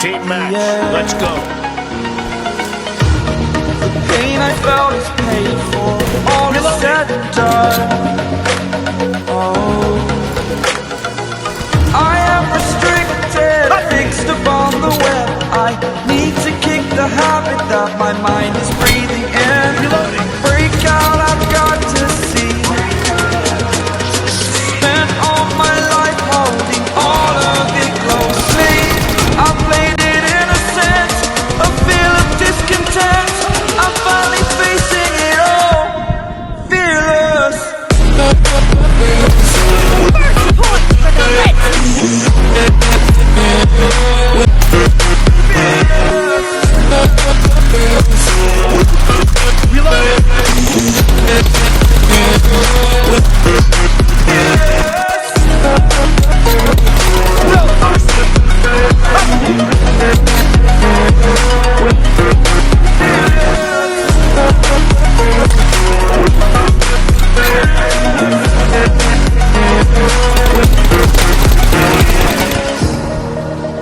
Team match, let's go. The pain I felt is paid for, all is said and done. Oh, I am restricted, fixed upon the web. I need to kick the habit that my mind is breathing in. Break out, I've got to see. Spent all my life holding all of it closely. I played it in a sense, a feel of discontent. I'm finally facing it all, fearless. First point for the Reds.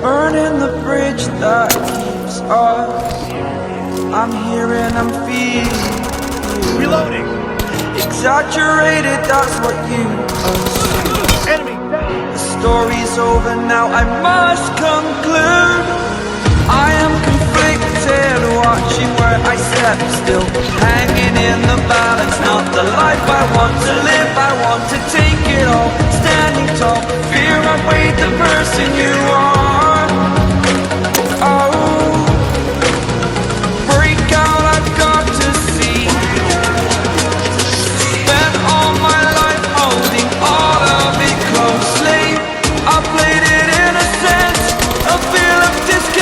Burning the bridge that keeps us. I'm here and I'm feeling. Reloading. Exaggerated, that's what you assume. Enemy down. The story's over now, I must conclude. I am conflicted, watching where I step still, hanging in the balance. Not the life I want to live, I want to take it all. Standing tall, fear I weighed the person you are. Oh, break out, I've got to see. Spent all my life holding all of it closely. I played it in a sense, a feel of discontent.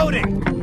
Reloading.